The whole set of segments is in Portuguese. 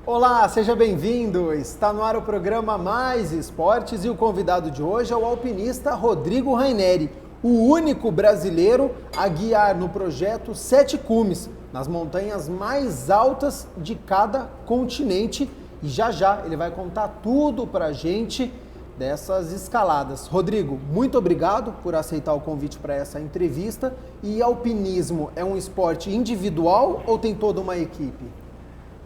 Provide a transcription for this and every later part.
Olá, seja bem-vindo! Está no ar o programa Mais Esportes e o convidado de hoje é o alpinista Rodrigo Raineri, o único brasileiro a guiar no projeto Sete Cumes, nas montanhas mais altas de cada continente. E já ele vai contar tudo pra gente dessas escaladas. Rodrigo, muito obrigado por aceitar o convite para essa entrevista. E alpinismo é um esporte individual ou tem toda uma equipe?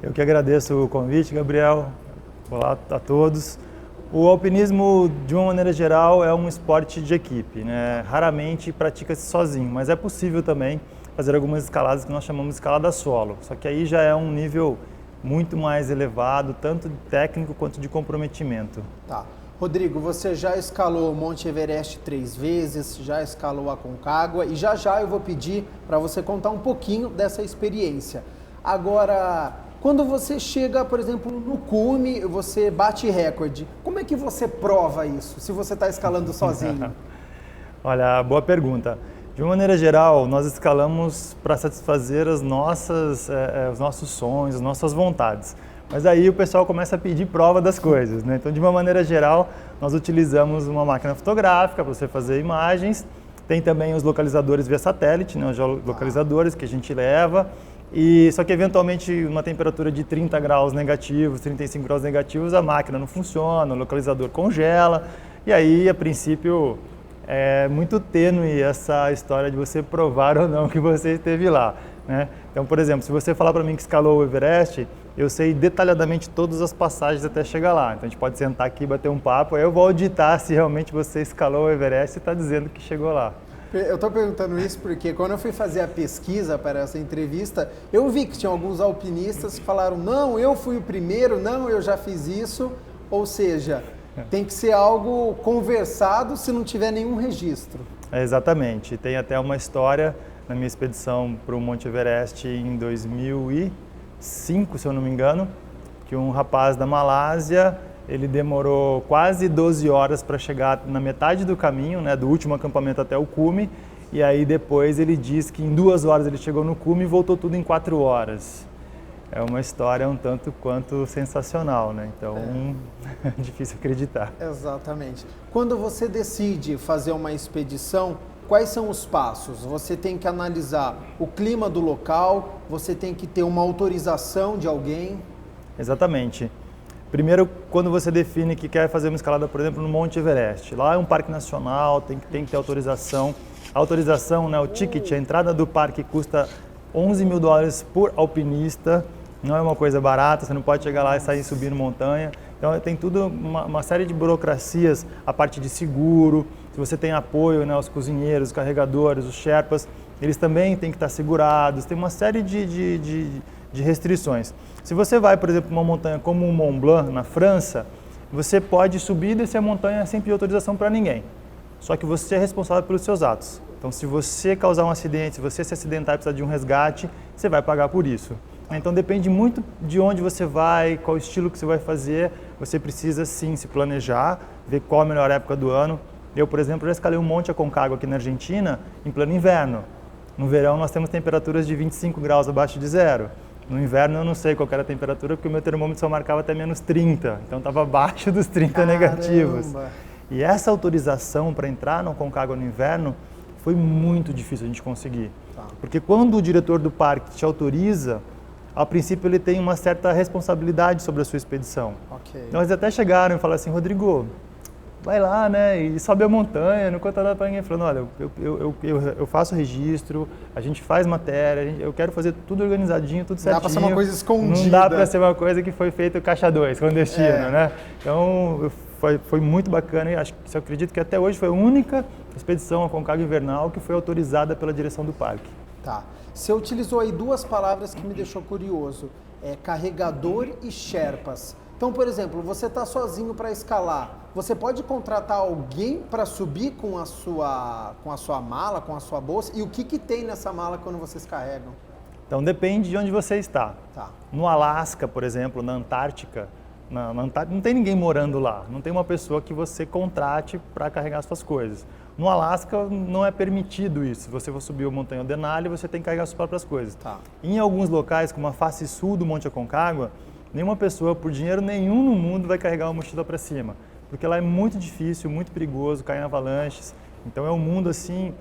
Eu que agradeço o convite, Gabriel. Olá a todos. O alpinismo, de uma maneira geral, é um esporte de equipe, né? Raramente pratica-se sozinho, mas é possível também fazer algumas escaladas que nós chamamos de escalada solo. Só que aí já é um nível muito mais elevado, tanto de técnico quanto de comprometimento. Tá. Rodrigo, você já escalou o Monte Everest 3 vezes, já escalou a Aconcagua e já eu vou pedir para você contar um pouquinho dessa experiência. Agora, quando você chega, por exemplo, no cume, você bate recorde, como é que você prova isso, se você está escalando sozinho? Olha, boa pergunta. De uma maneira geral, nós escalamos para satisfazer os nossos sonhos, as nossas vontades. Mas aí o pessoal começa a pedir prova das coisas, né? Então, de uma maneira geral, nós utilizamos uma máquina fotográfica para você fazer imagens. Tem também os localizadores via satélite, né? Os geolocalizadores que a gente leva. Só que, eventualmente, uma temperatura de 30 graus negativos, 35 graus negativos, a máquina não funciona, o localizador congela. E aí, a princípio, é muito tênue essa história de você provar ou não que você esteve lá, né? Então, por exemplo, se você falar para mim que escalou o Everest, eu sei detalhadamente todas as passagens até chegar lá. Então, a gente pode sentar aqui e bater um papo, aí eu vou auditar se realmente você escalou o Everest e está dizendo que chegou lá. Eu estou perguntando isso porque quando eu fui fazer a pesquisa para essa entrevista, eu vi que tinha alguns alpinistas que falaram, não, eu fui o primeiro, não, eu já fiz isso. Ou seja, tem que ser algo conversado se não tiver nenhum registro. Exatamente. Tem até uma história na minha expedição para o Monte Everest em 2005, se eu não me engano, que um rapaz da Malásia, ele demorou quase 12 horas para chegar na metade do caminho, né, do último acampamento até o cume, e aí depois ele diz que em 2 horas ele chegou no cume e voltou tudo em 4 horas. É uma história um tanto quanto sensacional, né? Então, é difícil acreditar. Exatamente. Quando você decide fazer uma expedição, quais são os passos? Você tem que analisar o clima do local, você tem que ter uma autorização de alguém? Exatamente. Primeiro, quando você define que quer fazer uma escalada, por exemplo, no Monte Everest. Lá é um parque nacional, tem que ter autorização. A autorização, né, o ticket, a entrada do parque custa $11 mil por alpinista. Não é uma coisa barata, você não pode chegar lá e sair subindo montanha. Então tem tudo uma série de burocracias, a parte de seguro, se você tem apoio, né, os cozinheiros, os carregadores, os sherpas, eles também têm que estar segurados, tem uma série de restrições. Se você vai, por exemplo, para uma montanha como o Mont Blanc, na França, você pode subir e descer a montanha sem pedir autorização para ninguém. Só que você é responsável pelos seus atos. Então, se você causar um acidente, se você se acidentar e precisar de um resgate, você vai pagar por isso. Então, depende muito de onde você vai, qual estilo que você vai fazer. Você precisa, sim, se planejar, ver qual a melhor época do ano. Eu, por exemplo, já escalei um Monte Aconcagua aqui na Argentina em pleno inverno. No verão, nós temos temperaturas de 25 graus abaixo de zero. No inverno eu não sei qual era a temperatura, porque o meu termômetro só marcava até menos 30, então estava abaixo dos 30 Caramba. negativos. E essa autorização para entrar no Aconcagua no inverno foi muito difícil a gente conseguir. Porque quando o diretor do parque te autoriza, a princípio ele tem uma certa responsabilidade sobre a sua expedição. Então eles até chegaram e falaram assim, Rodrigo, vai lá, né, e sobe a montanha, não conta nada para ninguém. Falando, olha, eu faço registro, a gente faz matéria, eu quero fazer tudo organizadinho, tudo certinho. Não dá para ser uma coisa escondida. Não dá para ser uma coisa que foi feita caixa 2, clandestino, né? Então, foi muito bacana e eu acredito que até hoje foi a única expedição Aconcagua invernal que foi autorizada pela direção do parque. Tá. Você utilizou aí 2 palavras que me deixou curioso, carregador e sherpas. Então, por exemplo, você está sozinho para escalar, você pode contratar alguém para subir com a sua mala, com a sua bolsa? E o que tem nessa mala quando vocês carregam? Então, depende de onde você está. Tá. No Alasca, por exemplo, na Antártica, não tem ninguém morando lá, não tem uma pessoa que você contrate para carregar suas coisas. No Alasca não é permitido isso. Se você for subir o Montanha Denali, você tem que carregar suas próprias coisas. Tá. Em alguns locais, como a face sul do Monte Aconcagua, Nenhuma pessoa, por dinheiro nenhum no mundo, vai carregar uma mochila para cima, porque lá é muito difícil, muito perigoso, cai em avalanches. Então é um mundo assim,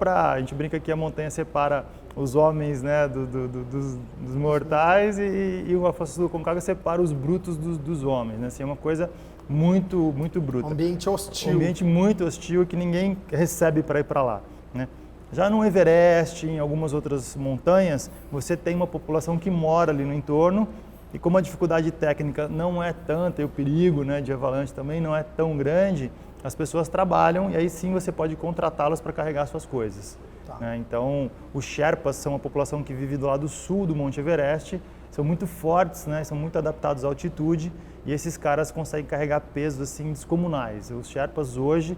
a gente brinca que a montanha separa os homens, né, dos mortais e o Foz do Aconcagua separa os brutos dos homens, né? Assim, é uma coisa muito bruta. Um ambiente hostil. Um ambiente muito hostil que ninguém recebe para ir para lá, né? Já no Everest, em algumas outras montanhas, você tem uma população que mora ali no entorno e como a dificuldade técnica não é tanta e o perigo, né, de avalanche também não é tão grande, as pessoas trabalham e aí sim você pode contratá-las para carregar suas coisas. Tá. Né? Então, os Sherpas são uma população que vive do lado sul do Monte Everest, são muito fortes, né? São muito adaptados à altitude e esses caras conseguem carregar pesos assim descomunais. Os Sherpas hoje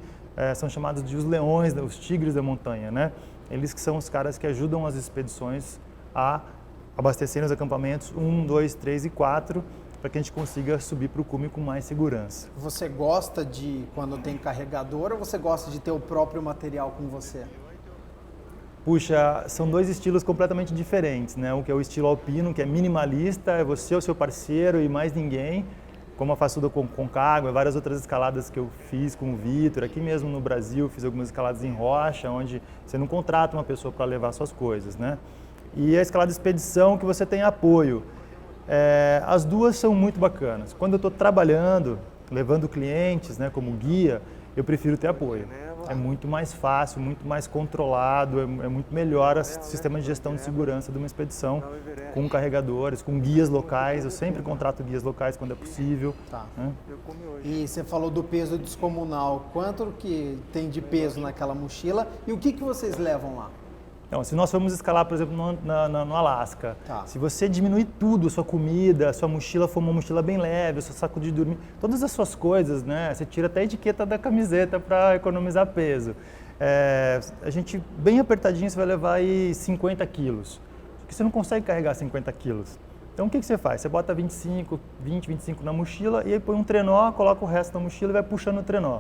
são chamados de os leões, os tigres da montanha, né? Eles que são os caras que ajudam as expedições a abastecerem os acampamentos 1, 2, 3 e 4 para que a gente consiga subir para o cume com mais segurança. Você gosta de quando tem carregador ou você gosta de ter o próprio material com você? Puxa, são dois estilos completamente diferentes, né? Um que é o estilo alpino, que é minimalista, é você, o seu parceiro e mais ninguém, como a Foz do Aconcagua, várias outras escaladas que eu fiz com o Vitor, aqui mesmo no Brasil, fiz algumas escaladas em rocha, onde você não contrata uma pessoa para levar suas coisas, né? E a escalada de expedição, que você tem apoio. As duas são muito bacanas. Quando eu estou trabalhando, levando clientes, né, como guia, eu prefiro ter apoio. É muito mais fácil, muito mais controlado, é muito melhor o sistema de gestão de segurança de uma expedição com carregadores, com guias locais. Eu sempre contrato guias locais quando é possível. Tá. Né? E você falou do peso descomunal. Quanto que tem de peso naquela mochila e o que vocês levam lá? Então, se nós formos escalar, por exemplo, no Alasca, tá. Se você diminuir tudo, a sua comida, a sua mochila for uma mochila bem leve, o seu saco de dormir, todas as suas coisas, né? Você tira até a etiqueta da camiseta para economizar peso. A gente, bem apertadinho, você vai levar aí 50 quilos, porque você não consegue carregar 50 quilos. Então, o que você faz? Você bota 20, 25 na mochila e aí põe um trenó, coloca o resto na mochila e vai puxando o trenó.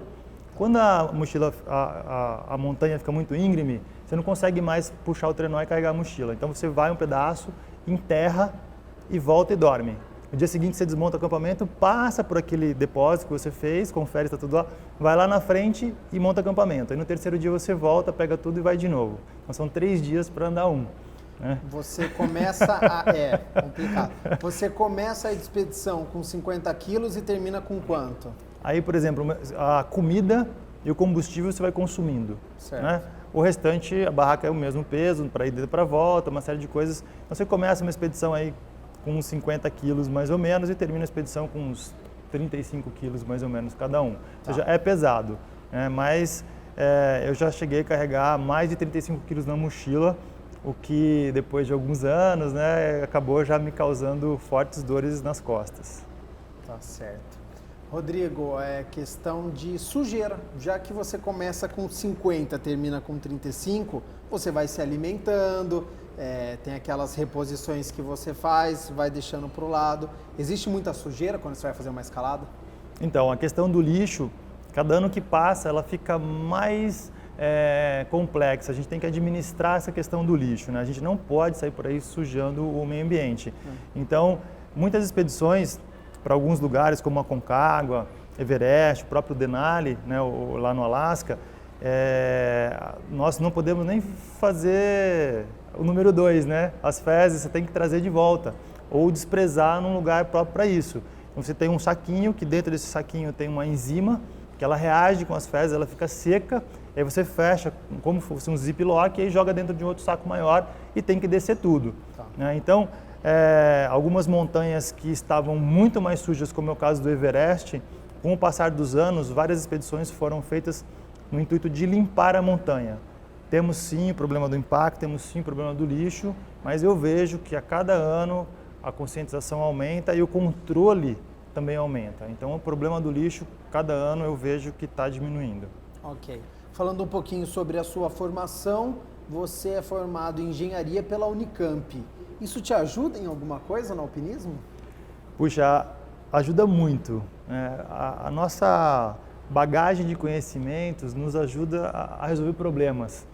Quando a mochila, a montanha fica muito íngreme, você não consegue mais puxar o trenó e carregar a mochila. Então você vai um pedaço, enterra e volta e dorme. No dia seguinte você desmonta o acampamento, passa por aquele depósito que você fez, confere se está tudo lá, vai lá na frente e monta o acampamento. Aí no terceiro dia você volta, pega tudo e vai de novo. Então são 3 dias para andar um. Né? Você começa complicado. Você começa a expedição com 50 quilos e termina com quanto? Aí, por exemplo, a comida e o combustível você vai consumindo. Certo. Né? O restante, a barraca é o mesmo peso, para ida e para volta, uma série de coisas. Então você começa uma expedição aí com uns 50 quilos mais ou menos e termina a expedição com uns 35 quilos mais ou menos cada um. Ou seja, é pesado, né? Mas eu já cheguei a carregar mais de 35 quilos na mochila, o que depois de alguns anos, né, acabou já me causando fortes dores nas costas. Tá certo. Rodrigo, é questão de sujeira. Já que você começa com 50, termina com 35, você vai se alimentando, tem aquelas reposições que você faz, vai deixando para o lado. Existe muita sujeira quando você vai fazer uma escalada? Então, a questão do lixo, cada ano que passa, ela fica mais complexa. A gente tem que administrar essa questão do lixo, né? A gente não pode sair por aí sujando o meio ambiente. Então, muitas expedições para alguns lugares como a Aconcagua, Everest, o próprio Denali, né, lá no Alasca, nós não podemos nem fazer o número 2, né? As fezes você tem que trazer de volta ou desprezar num lugar próprio para isso. Então você tem um saquinho, que dentro desse saquinho tem uma enzima, que ela reage com as fezes, ela fica seca, aí você fecha como se fosse um ziplock e aí joga dentro de um outro saco maior e tem que descer tudo. Tá. Né? Então, algumas montanhas que estavam muito mais sujas, como é o caso do Everest, com o passar dos anos, várias expedições foram feitas no intuito de limpar a montanha. Temos sim o problema do impacto, temos sim o problema do lixo, mas eu vejo que a cada ano a conscientização aumenta e o controle também aumenta. Então o problema do lixo, cada ano eu vejo que está diminuindo. Ok. Falando um pouquinho sobre a sua formação, você é formado em engenharia pela Unicamp. Isso te ajuda em alguma coisa no alpinismo? Puxa, ajuda muito. A nossa bagagem de conhecimentos nos ajuda a resolver problemas.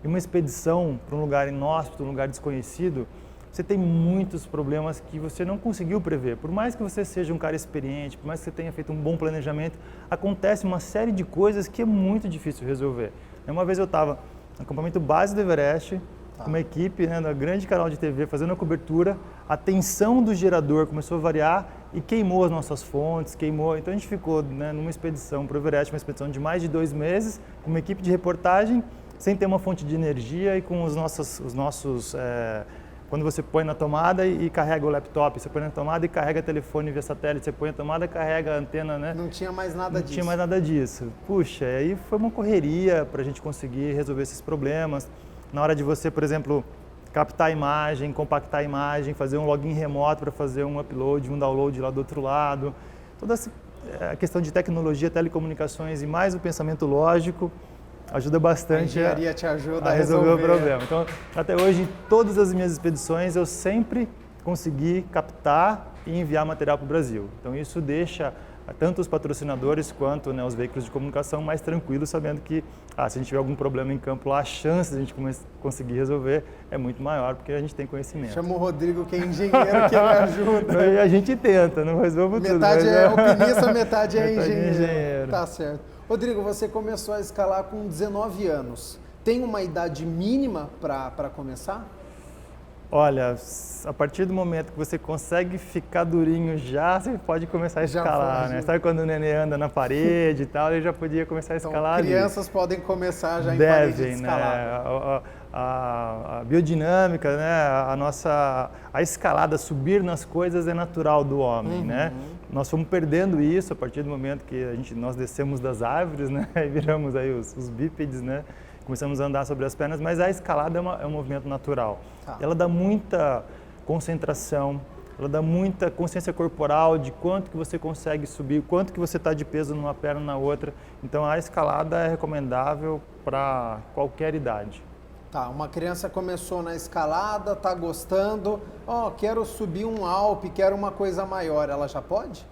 E uma expedição para um lugar inóspito, um lugar desconhecido, você tem muitos problemas que você não conseguiu prever. Por mais que você seja um cara experiente, por mais que você tenha feito um bom planejamento, acontece uma série de coisas que é muito difícil resolver. Uma vez eu estava no acampamento base do Everest, com uma equipe, né, da grande canal de TV fazendo a cobertura, a tensão do gerador começou a variar e queimou as nossas fontes, queimou. Então a gente ficou, né, numa expedição para o Everest, uma expedição de mais de 2 meses, com uma equipe de reportagem, sem ter uma fonte de energia e com os nossos quando você põe na tomada e carrega o laptop, você põe na tomada e carrega telefone via satélite, você põe na tomada e carrega a antena, né? Não tinha mais nada disso. Não tinha mais nada disso. Puxa, aí foi uma correria para a gente conseguir resolver esses problemas. Na hora de você, por exemplo, captar a imagem, compactar a imagem, fazer um login remoto para fazer um upload, um download lá do outro lado. Toda essa questão de tecnologia, telecomunicações e mais o pensamento lógico ajuda bastante a engenharia te ajuda a resolver o problema. Então, até hoje, em todas as minhas expedições, eu sempre consegui captar e enviar material para o Brasil. Então, isso deixa tanto os patrocinadores quanto, né, os veículos de comunicação mais tranquilos, sabendo que se a gente tiver algum problema em campo lá, a chance de a gente conseguir resolver é muito maior, porque a gente tem conhecimento. Chama o Rodrigo, que é engenheiro, que me ajuda. E a gente tenta, não resolve tudo. Metade é alpinista, metade é engenheiro. engenheiro. Tá certo. Rodrigo, você começou a escalar com 19 anos. Tem uma idade mínima para começar? Olha, a partir do momento que você consegue ficar durinho já, você pode começar a escalar, né? Sabe quando o nenê anda na parede e tal, ele já podia começar a escalar. Então, crianças podem começar já em parede de escalar. Né? A biodinâmica, né? A escalada, subir nas coisas é natural do homem, né? Nós fomos perdendo isso a partir do momento que nós descemos das árvores, né? E viramos aí os bípedes, né? Começamos a andar sobre as pernas, mas a escalada é um movimento natural. Ela dá muita concentração, ela dá muita consciência corporal de quanto que você consegue subir, quanto que você está de peso numa perna na outra. Então a escalada é recomendável para qualquer idade. Tá, uma criança começou na escalada, tá gostando, quero subir um Alpe, quero uma coisa maior, ela já pode?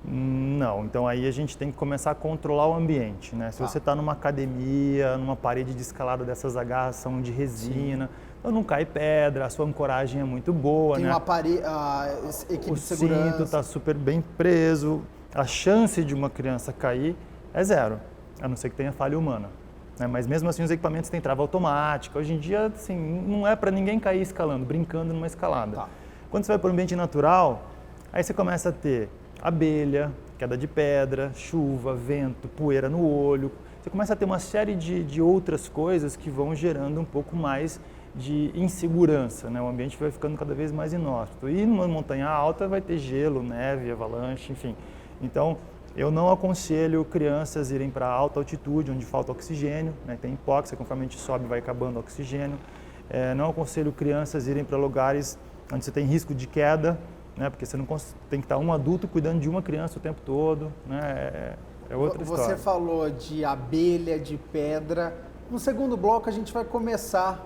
Não, então aí a gente tem que começar a controlar o ambiente, né? Se você está numa academia, numa parede de escalada dessas agarras são de resina, então não cai pedra, a sua ancoragem é muito boa, tem né? Equipe de segurança. O cinto está super bem preso, a chance de uma criança cair é zero, a não ser que tenha falha humana. Né? Mas mesmo assim os equipamentos têm trava automática, hoje em dia assim, não é para ninguém cair escalando, brincando numa escalada. Quando você vai para o ambiente natural, aí você começa a ter abelha, queda de pedra, chuva, vento, poeira no olho. Você começa a ter uma série de outras coisas que vão gerando um pouco mais de insegurança, né? O ambiente vai ficando cada vez mais inóspito. E numa montanha alta vai ter gelo, neve, avalanche, enfim. Então, eu não aconselho crianças irem para alta altitude, onde falta oxigênio, né? Tem hipóxia, conforme a gente sobe vai acabando o oxigênio. Não aconselho crianças irem para lugares onde você tem risco de queda, né? Porque você não tem que estar um adulto cuidando de uma criança o tempo todo, né? É outra história. Você falou de abelha, de pedra. No segundo bloco a gente vai começar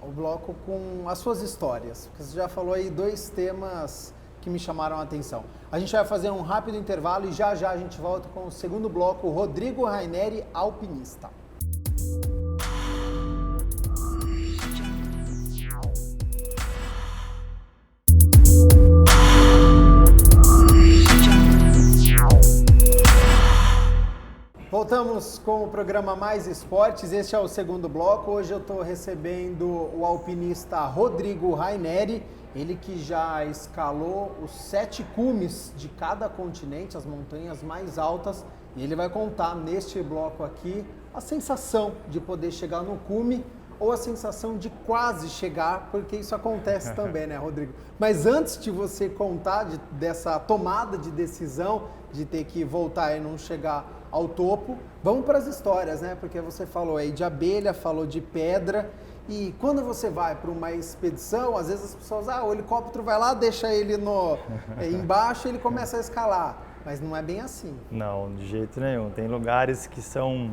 o bloco com as suas histórias. Você já falou aí 2 temas que me chamaram a atenção. A gente vai fazer um rápido intervalo e já a gente volta com o segundo bloco, Rodrigo Raineri, alpinista. Voltamos com o programa Mais Esportes, este é o segundo bloco. Hoje eu estou recebendo o alpinista Rodrigo Raineri, ele que já escalou os 7 cumes de cada continente, as montanhas mais altas, e ele vai contar neste bloco aqui a sensação de poder chegar no cume ou a sensação de quase chegar, porque isso acontece também, né, Rodrigo? Mas antes de você contar dessa tomada de decisão de ter que voltar e não chegar ao topo, vamos para as histórias, né? Porque você falou aí de abelha, falou de pedra, e quando você vai para uma expedição, às vezes as pessoas, o helicóptero vai lá, deixa ele embaixo e ele começa a escalar, mas não é bem assim. Não, de jeito nenhum. Tem lugares que são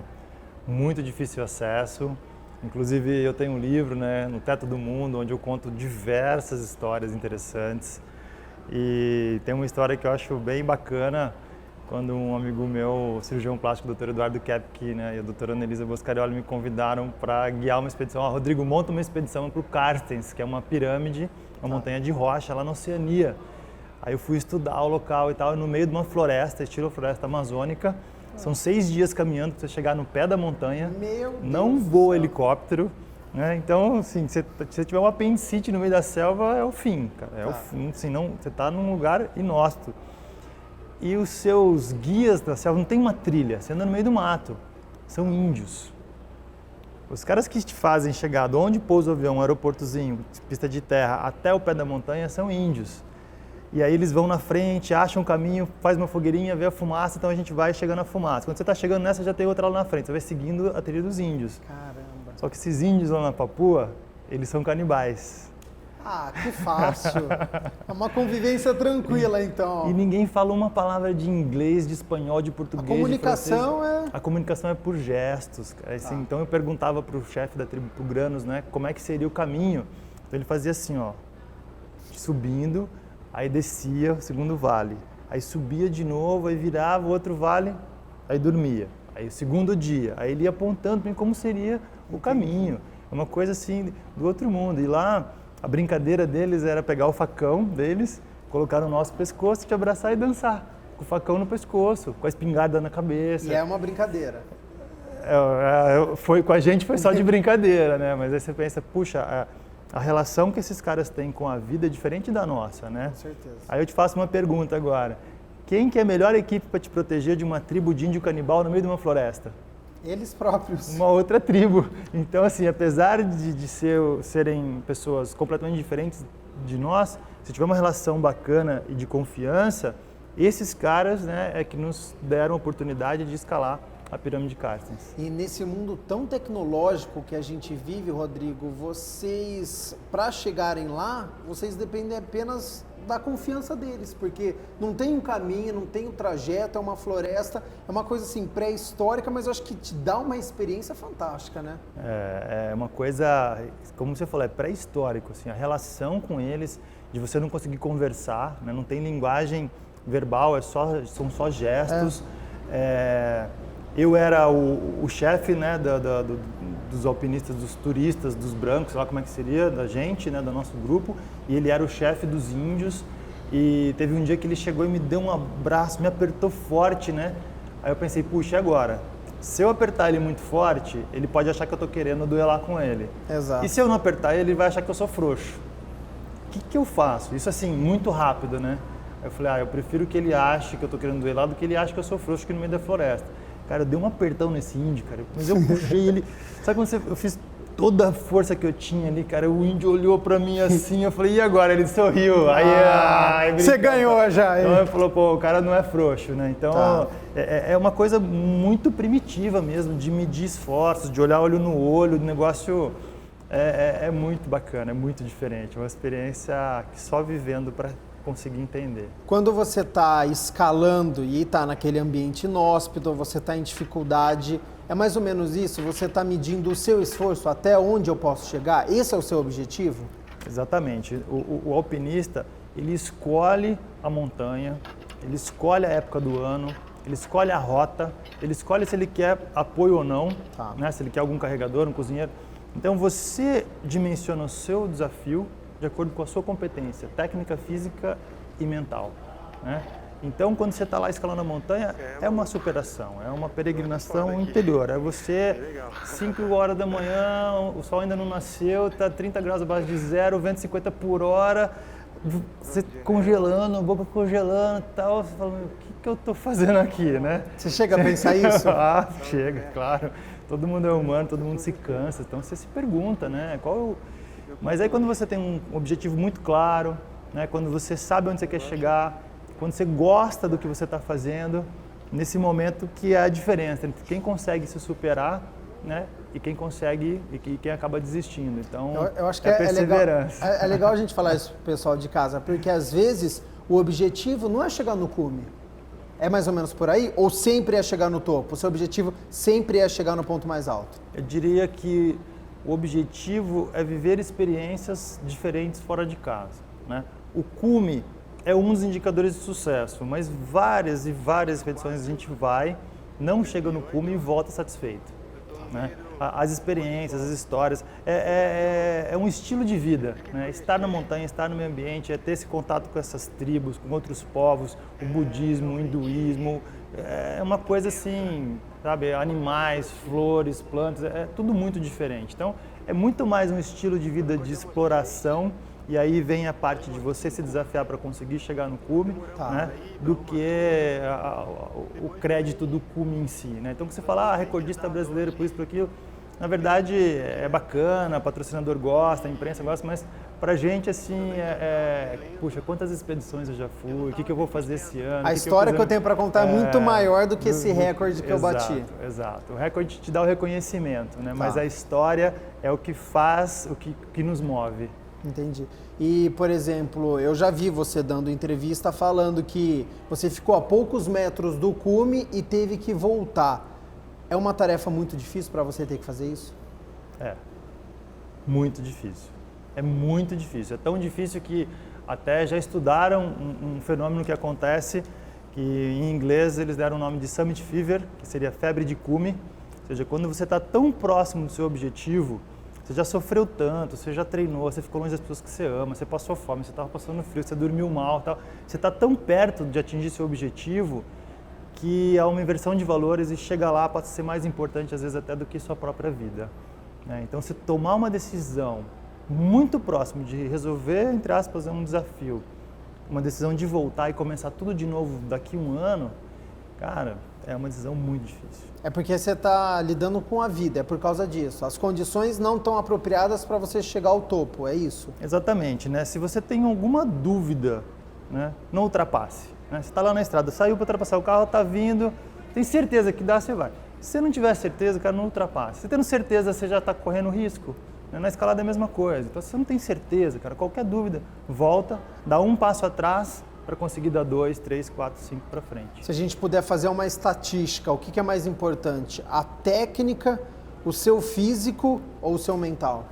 muito difícil de acesso. Inclusive eu tenho um livro, né, No Teto do Mundo, onde eu conto diversas histórias interessantes. E tem uma história que eu acho bem bacana, quando um amigo meu, o cirurgião plástico, o Dr. Eduardo Kepke, né, e a doutora Anelisa Boscarioli me convidaram para guiar uma expedição. Rodrigo, monta uma expedição para o Carstens, que é uma pirâmide uma montanha de rocha lá na Oceania. Aí eu fui estudar o local e tal, no meio de uma floresta, estilo floresta amazônica. São 6 dias caminhando para você chegar no pé da montanha. Meu Deus, não voa helicóptero, né? Então, assim, se você tiver um apendicite no meio da selva, é o fim, cara. É o fim, assim, não, você está num lugar inóspito. E os seus guias da selva não tem uma trilha, você anda no meio do mato. São índios. Os caras que te fazem chegar de onde pousa o avião, um aeroportozinho, pista de terra, até o pé da montanha, são índios. E aí eles vão na frente, acham um caminho, faz uma fogueirinha, vê a fumaça, então a gente vai chegando na fumaça. Quando você está chegando nessa, já tem outra lá na frente, você vai seguindo a trilha dos índios. Caramba. Só que esses índios lá na Papua, eles são canibais. Ah, que fácil. É uma convivência tranquila, então. E ninguém fala uma palavra de inglês, de espanhol, de português, a comunicação de francês. A comunicação é por gestos. Assim, então eu perguntava para o chefe da tribo, para o Granos, né, como é que seria o caminho. Então ele fazia assim, ó, subindo, aí descia o segundo vale, aí subia de novo, aí virava o outro vale, aí dormia. Aí o segundo dia, aí ele ia apontando para mim como seria o caminho. É uma coisa assim do outro mundo. E lá a brincadeira deles era pegar o facão deles, colocar no nosso pescoço, te abraçar e dançar. Com o facão no pescoço, com a espingarda na cabeça. E é uma brincadeira. Com a gente foi só de brincadeira, né? Mas aí você pensa, puxa, a relação que esses caras têm com a vida é diferente da nossa, né? Com certeza. Aí eu te faço uma pergunta agora. Quem que é a melhor equipe para te proteger de uma tribo de índio canibal no meio de uma floresta? Eles próprios. Uma outra tribo. Então, assim, apesar de serem pessoas completamente diferentes de nós, se tiver uma relação bacana e de confiança, esses caras, né, é que nos deram a oportunidade de escalar a pirâmide de Carstens. E nesse mundo tão tecnológico que a gente vive, Rodrigo, vocês, para chegarem lá, vocês dependem apenas da confiança deles, porque não tem um caminho, não tem um trajeto, é uma floresta, é uma coisa assim pré-histórica, mas eu acho que te dá uma experiência fantástica, né? É uma coisa, como você falou, é pré-histórico, assim, a relação com eles, de você não conseguir conversar, né? Não tem linguagem verbal, são só gestos. Eu era o chefe, né, dos alpinistas, dos turistas, dos brancos, sei lá como é que seria, da gente, né, do nosso grupo, e ele era o chefe dos índios, e teve um dia que ele chegou e me deu um abraço, me apertou forte, né, aí eu pensei, puxa, e agora? Se eu apertar ele muito forte, ele pode achar que eu estou querendo duelar com ele. Exato. E se eu não apertar ele vai achar que eu sou frouxo. O que eu faço? Isso assim, muito rápido, né? Aí eu falei, eu prefiro que ele ache que eu estou querendo duelar do que ele ache que eu sou frouxo aqui no meio da floresta. Cara, eu dei um apertão nesse índio, cara, mas eu puxei ele. Sabe quando eu fiz toda a força que eu tinha ali, cara, o índio olhou pra mim assim, eu falei, e agora? Ele sorriu. Aí você ganhou já. Então ele falou, pô, o cara não é frouxo, né? Então é uma coisa muito primitiva mesmo, de medir esforços, de olhar olho no olho, o negócio é muito bacana, é muito diferente. É uma experiência que só vivendo para conseguir entender. Quando você está escalando e está naquele ambiente inóspito, você está em dificuldade, é mais ou menos isso? Você está medindo o seu esforço até onde eu posso chegar? Esse é o seu objetivo? Exatamente. O alpinista, ele escolhe a montanha, ele escolhe a época do ano, ele escolhe a rota, ele escolhe se ele quer apoio ou não, né? Se ele quer algum carregador, um cozinheiro. Então você dimensiona o seu desafio de acordo com a sua competência técnica, física e mental, né? Então, quando você está lá escalando a montanha, é uma superação, é uma peregrinação interior. É você, 5 horas da manhã, o sol ainda não nasceu, está 30 graus abaixo de zero, vento 50 por hora, você congelando, a boca congelando e tal, você fala, o que eu estou fazendo aqui, né? Você chega a pensar isso? Chega, claro. Todo mundo é humano, todo mundo se cansa, então você se pergunta, né? Mas aí quando você tem um objetivo muito claro, né, quando você sabe onde você quer chegar, quando você gosta do que você está fazendo, nesse momento que é a diferença entre quem consegue se superar, né, e quem consegue e quem acaba desistindo. Então, eu acho que perseverança. É legal a gente falar isso pro pessoal de casa, porque às vezes o objetivo não é chegar no cume. É mais ou menos por aí? Ou sempre é chegar no topo? O seu objetivo sempre é chegar no ponto mais alto? Eu diria que o objetivo é viver experiências diferentes fora de casa, né? O cume é um dos indicadores de sucesso, mas várias e várias expedições a gente vai, não chega no cume e volta satisfeito. né? As experiências, as histórias, é um estilo de vida, né? Estar na montanha, estar no meio ambiente, é ter esse contato com essas tribos, com outros povos, o budismo, o hinduísmo, é uma coisa assim, sabe? Animais, flores, plantas, é tudo muito diferente. Então, é muito mais um estilo de vida de exploração. E aí vem a parte de você se desafiar para conseguir chegar no cume, né, do que o crédito do cume em si, né? Então, que você fala, recordista brasileiro, por isso, por aquilo, na verdade é bacana, patrocinador gosta, a imprensa gosta, mas pra gente, assim, puxa, quantas expedições eu já fui, o que eu vou fazer esse ano? A história que eu tenho para contar é muito maior do que esse recorde que eu bati. Exato. O recorde te dá o reconhecimento, né? Mas a história é o que faz, o que nos move. Entendi. E, por exemplo, eu já vi você dando entrevista falando que você ficou a poucos metros do cume e teve que voltar. É uma tarefa muito difícil para você ter que fazer isso? É, muito difícil. É muito difícil. É tão difícil que até já estudaram um fenômeno que acontece, que em inglês eles deram o nome de Summit Fever, que seria febre de cume. Ou seja, quando você está tão próximo do seu objetivo, você já sofreu tanto, você já treinou, você ficou longe das pessoas que você ama, você passou fome, você estava passando frio, você dormiu mal, tal. Você está tão perto de atingir seu objetivo que há uma inversão de valores e chegar lá pode ser mais importante, às vezes, até do que sua própria vida, né? Então, se tomar uma decisão muito próximo de resolver, entre aspas, um desafio, uma decisão de voltar e começar tudo de novo daqui a um ano, cara, é uma decisão muito difícil. É porque você está lidando com a vida, é por causa disso. As condições não estão apropriadas para você chegar ao topo, é isso? Exatamente, né? Se você tem alguma dúvida, né, não ultrapasse, né? Você está lá na estrada, saiu para ultrapassar, o carro está vindo, tem certeza que dá, você vai. Se você não tiver certeza, cara, não ultrapasse. Se tendo certeza, você já está correndo risco. Né? Na escalada é a mesma coisa. Então, se você não tem certeza, cara, qualquer dúvida, volta, dá um passo atrás, para conseguir dar 2, 3, 4, 5 para frente. Se a gente puder fazer uma estatística, o que é mais importante? A técnica, o seu físico ou o seu mental?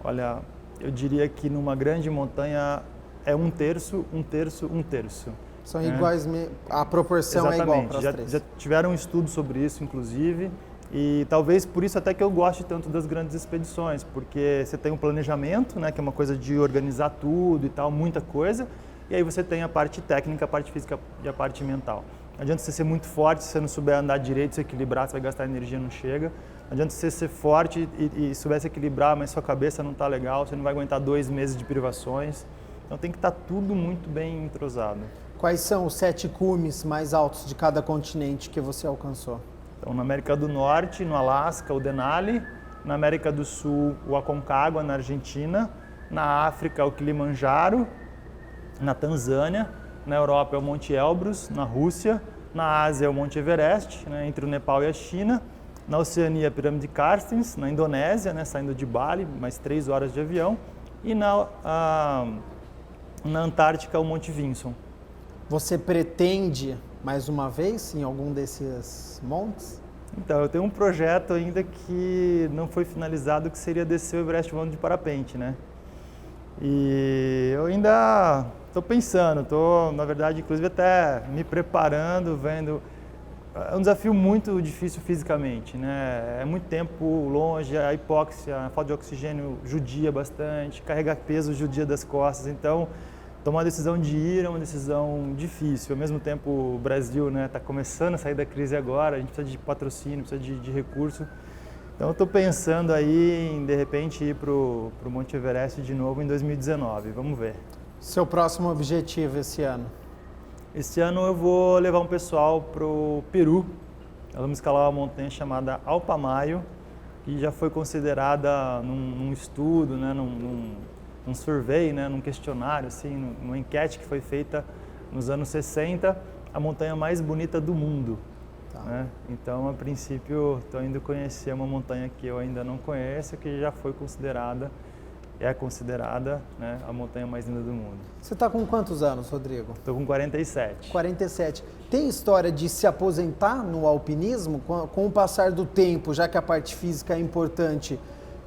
Olha, eu diria que numa grande montanha é 1/3, 1/3, 1/3. São iguais, a proporção é igual para as três. Já tiveram um estudo sobre isso, inclusive, e talvez por isso até que eu goste tanto das grandes expedições, porque você tem um planejamento, né, que é uma coisa de organizar tudo e tal, muita coisa, e aí você tem a parte técnica, a parte física e a parte mental. Não adianta você ser muito forte, se você não souber andar direito, se equilibrar, você vai gastar energia, não chega. Não adianta você ser forte e souber se equilibrar, mas sua cabeça não está legal, você não vai aguentar 2 meses de privações. Então tem que estar tudo muito bem entrosado. Quais são os 7 cumes mais altos de cada continente que você alcançou? Então, na América do Norte, no Alasca, o Denali. Na América do Sul, o Aconcagua, na Argentina. Na África, o Kilimanjaro. Na Tanzânia, na Europa é o Monte Elbrus, na Rússia, na Ásia é o Monte Everest, né, entre o Nepal e a China, na Oceania a Pirâmide Carstens, na Indonésia, né, saindo de Bali, mais 3 horas de avião, e na Antártica o Monte Vinson. Você pretende, mais uma vez, em algum desses montes? Então, eu tenho um projeto ainda que não foi finalizado, que seria descer o Everest voando de parapente, né? E eu ainda estou pensando, estou, na verdade, inclusive até me preparando, vendo. É um desafio muito difícil fisicamente, né? É muito tempo longe, a hipóxia, a falta de oxigênio judia bastante, carregar peso judia das costas. Então, tomar a decisão de ir é uma decisão difícil. Ao mesmo tempo, o Brasil, né, está começando a sair da crise agora, a gente precisa de patrocínio, precisa de recurso. Então, eu estou pensando aí em, de repente, ir para o Monte Everest de novo em 2019. Vamos ver. Seu próximo objetivo esse ano? Esse ano eu vou levar um pessoal para o Peru. Nós vamos escalar uma montanha chamada Alpamayo, que já foi considerada num estudo, né, num survey, né, num questionário, assim, numa enquete que foi feita nos anos 60, a montanha mais bonita do mundo. Né? Então, a princípio, estou indo conhecer uma montanha que eu ainda não conheço, que já foi considerada, né, a montanha mais linda do mundo. Você está com quantos anos, Rodrigo? Estou com 47. 47. Tem história de se aposentar no alpinismo? Com o passar do tempo, já que a parte física é importante,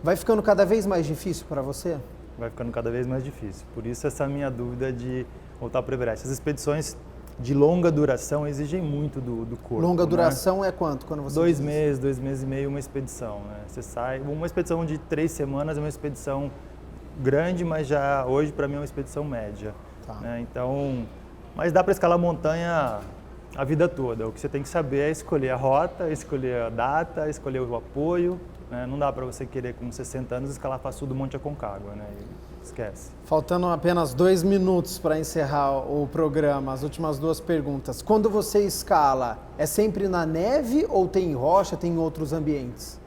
vai ficando cada vez mais difícil para você? Vai ficando cada vez mais difícil. Por isso essa minha dúvida de voltar para o Everest. As expedições de longa duração exigem muito do corpo. Longa né? duração é quanto quando você 2 diz? meses, 2 meses e meio, uma expedição. Né? Você sai, uma expedição de 3 semanas é uma expedição grande, mas já hoje para mim é uma expedição média. Tá. Né? Então, mas dá para escalar montanha a vida toda. O que você tem que saber é escolher a rota, escolher a data, escolher o apoio. Né? Não dá para você querer com 60 anos escalar fácil do Monte Aconcagua, né? Esquece. Faltando apenas 2 minutos para encerrar o programa, as últimas 2 perguntas. Quando você escala, é sempre na neve ou tem rocha, tem outros ambientes?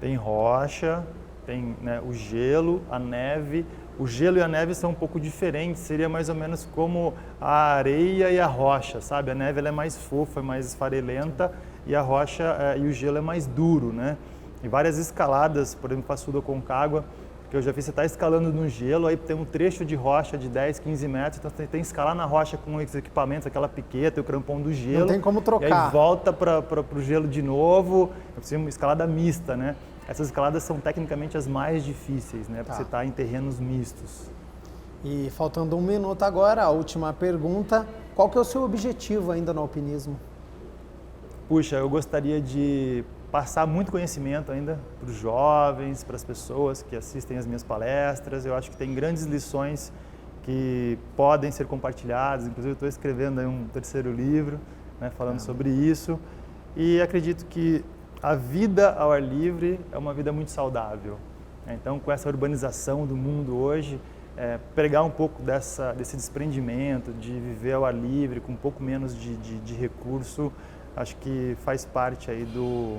Tem rocha, tem, né, o gelo, a neve. O gelo e a neve são um pouco diferentes, seria mais ou menos como a areia e a rocha, sabe? A neve ela é mais fofa, é mais esfarelenta e a rocha e o gelo é mais duro, né? E várias escaladas, por exemplo, Passo do Aconcagua, que eu já fiz, você está escalando no gelo, aí tem um trecho de rocha de 10, 15 metros, então você tem que escalar na rocha com os equipamentos, aquela piqueta, o crampão do gelo. Não tem como trocar. E aí volta para o gelo de novo, eu preciso uma escalada mista, né? Essas escaladas são tecnicamente as mais difíceis, né? Porque você está em terrenos mistos. E faltando 1 minuto agora, a última pergunta. Qual que é o seu objetivo ainda no alpinismo? Puxa, eu gostaria de passar muito conhecimento ainda para os jovens, para as pessoas que assistem às minhas palestras. Eu acho que tem grandes lições que podem ser compartilhadas. Inclusive, eu estou escrevendo aí um 3º livro, né, falando sobre isso. E acredito que a vida ao ar livre é uma vida muito saudável. Então, com essa urbanização do mundo hoje, pregar um pouco desse desprendimento, de viver ao ar livre, com um pouco menos de recurso, acho que faz parte aí do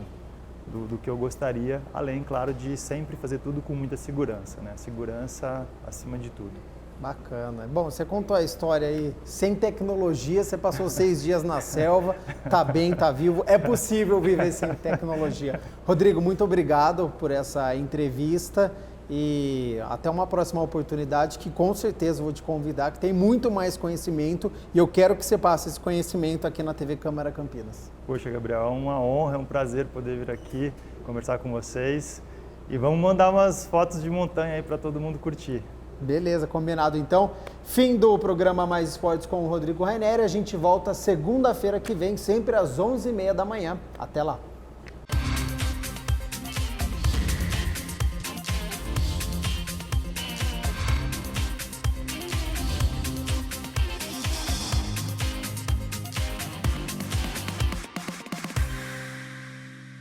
que eu gostaria, além, claro, de sempre fazer tudo com muita segurança, né? Segurança acima de tudo. Bacana. Bom, você contou a história aí, sem tecnologia, você passou 6 dias na selva, tá bem, tá vivo, é possível viver sem tecnologia. Rodrigo, muito obrigado por essa entrevista e até uma próxima oportunidade que com certeza vou te convidar, que tem muito mais conhecimento e eu quero que você passe esse conhecimento aqui na TV Câmara Campinas. Poxa, Gabriel, é uma honra, é um prazer poder vir aqui conversar com vocês e vamos mandar umas fotos de montanha aí para todo mundo curtir. Beleza, combinado então. Fim do programa Mais Esportes com o Rodrigo Raineri. A gente volta segunda-feira que vem, sempre às 11h30 da manhã. Até lá.